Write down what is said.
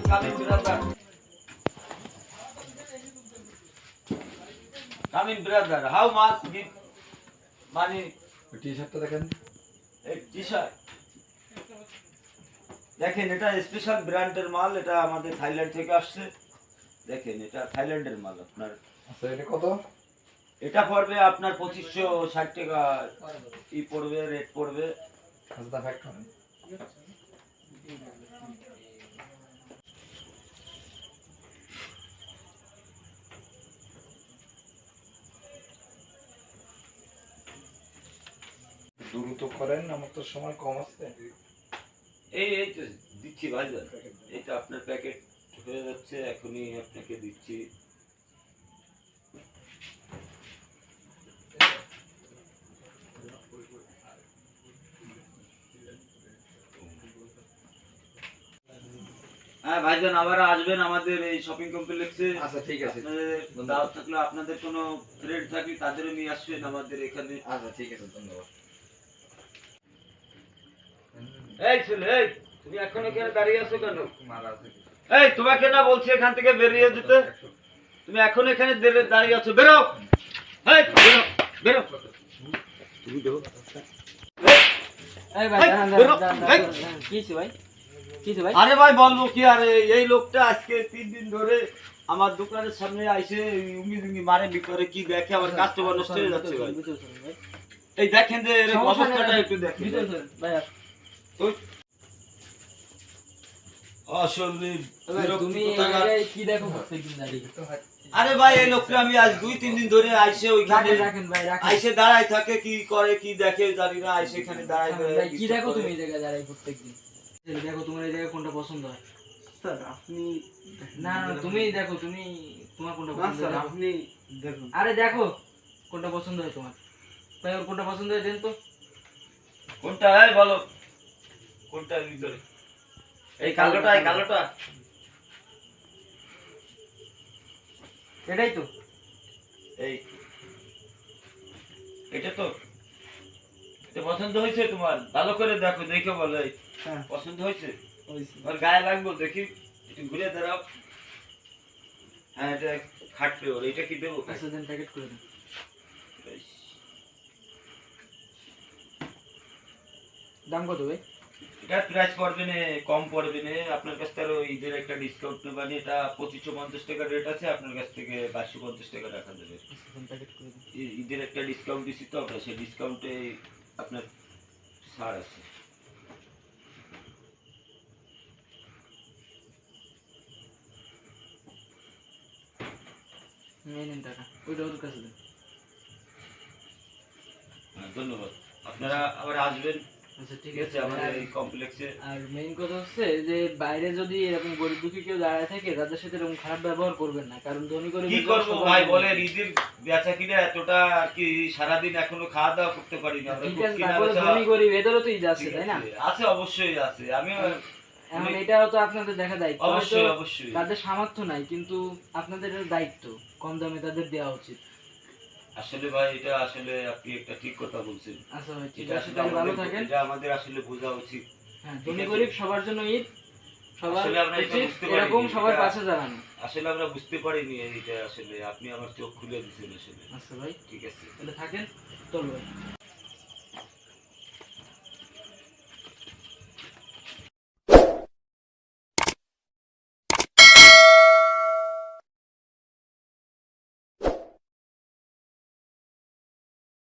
Come in, brother. Come in, brother. How much give money? টি-শার্টটা দেখেন। এই T-shirt দেখেন, এটা স্পেশাল ব্র্যান্ডের মাল, এটা আমাদের থাইল্যান্ড থেকে আসছে। দেখেন, এটা থাইল্যান্ডের মাল। আপনার আচ্ছা, এটা কত? এটা পড়বে আপনার 2560 টাকা ই পড়বে, রেট পড়বে। আচ্ছা, প্যাক করেন। দ্রুত করেন, আমার তো সময় কম আছে। এই তো দিচ্ছি ভাইজান, এটা আপনার প্যাকেট হয়ে যাচ্ছে, এখনই আপনাকে দিচ্ছি। হ্যাঁ ভাইজান, আবার আসবেন আমাদের এই শপিং কমপ্লেক্সে। আচ্ছা, ঠিক আছে। আপনাদের দাওয়াত থাকলে, আপনাদের কোনো ফ্রেন্ড থাকলে তাদেরও নিয়ে আসবেন আমাদের এখানে। আচ্ছা, ঠিক আছে, ধন্যবাদ। এই ছেলে, এই তুমি এখন এখানে দাঁড়িয়ে আছো কেন? মারা আছে। এই তোমাকে না বলছি এখান থেকে বেরিয়ে যেতে? তুমি এখন এখানে দাঁড়িয়ে আছো, বেরো। এই বেরো, বেরো। তুমি দেখো। এই ভাই দাঁড়ান দাঁড়ান, কি হইছে ভাই? কি হইছে ভাই? আরে ভাই বলবো কি, আরে এই লোকটা আজকে 3 দিন ধরে আমার দোকানের সামনে আইসে উঙ্গি দুঙ্গি মারে বিকরে, কি দেখে আমার কাস্টমার নষ্ট হয়ে যাচ্ছে ভাই। এই দেখেন যে এর অবস্থাটা একটু দেখেন ভাই। তো আসলে তুমি কি দেখো প্রত্যেকদিন দাঁড়িয়ে? আরে ভাই এই লোকটা আমি আজ 2-3 দিন ধরে আইসে ওইখানে রাখেন ভাই, রাখেন। আইসে দাঁড়ায় থাকে, কি করে কি দেখে জানি না, আইসে এখানে দাঁড়ায় ভাই কি দেখো তুমি এই জায়গায় দাঁড়াই প্রত্যেকদিন? দেখো তোমার এই জায়গায় কোনটা পছন্দ হয়? স্যার আপনি না না, তুমি দেখো, তুমি তোমার কোনটা পছন্দ স্যার হয়? আপনি দেখুন। আরে দেখো কোনটা পছন্দ হয় তোমার। ভাই ওর কোনটা পছন্দ হয় দেন তো। কোনটা হয় বলো, কোনটা ভিতরে? এই কালোটা, এই কালোটা। এটাই তো। এই এটা তো, এটা পছন্দ হয়েছে তোমার? ভালো করে দেখো, দেখে বলো। এই হ্যাঁ পছন্দ হয়েছে? হইছে। ওর গায়ে লাগবো দেখি, একটু ঘুরে দাঁড়াও। হ্যাঁ, এটা খাটবে ওর। এটা কি দেবো? আচ্ছা দেন, প্যাকেট করে দেন। দাম কত ভাই? এটা প্রাইস পড়বে না, কম পড়বে না। আপনার কাছ থেকে ঈদের একটা ডিসকাউন্ট নেবেন। এটা 2550 টাকা রেট আছে, আপনার কাছ থেকে 2250 টাকা রাখা যাবে। প্যাকেট করে দেন। ঈদের একটা ডিসকাউন্ট দিচ্ছি তো আমরা, সেই ডিসকাউন্টে আপনার ছাড় আছে। এই নেন টাকা, ওইটা ওর কাছে দেন। হ্যাঁ, ধন্যবাদ। আপনারা আবার আসবেন, আচ্ছা ঠিক ঠিক আছে, আছে। আমাদের এই কমপ্লেক্সে। আর মেইন কথা হচ্ছে যে বাইরে যদি এরকম গরিব দুঃখী কেউ দাঁড়ায় থাকে, তাদের সাথে এরকম খারাপ ব্যবহার করবেন না, কারণ ধনী করে কি করবো ভাই বলেন, ঈদের বেচা কিনা এতটা আর কি, সারাদিন এখনো খাওয়া দাওয়া করতে পারি না। ঠিক আছে, তারপরে ধনী গরিব এদেরও তো ঈদ আছে, তাই না? আছে, অবশ্যই আছে। আমিও এখন এটাও তো আপনাদের দেখা দায়িত্ব। অবশ্যই হয়তো অবশ্যই তাদের সামর্থ্য নাই, কিন্তু আপনাদের এটা দায়িত্ব, কম দামে তাদের দেওয়া উচিত। আসলে ভাই, এটা আসলে আপনি একটা ঠিক কথা বলছেন। আচ্ছা ভাই ঠিক এটা আছে, আসলে তাহলে ভালো আমাদের, থাকেন। এটা আমাদের আসলে বোঝা উচিত। হ্যাঁ, ধনী গরিব সবার জন্য ঈদ, সবার আসলে আমরা এটা উচিত বুঝতে এরকম পারিনি, সবার এটা- পাশে দাঁড়ানো। আসলে আমরা বুঝতে পারিনি এটা, আসলে আপনি আমার চোখ খুলে দিয়েছেন আসলে। আচ্ছা ভাই ঠিক আছে। তাহলে থাকেন, চলো ভাই।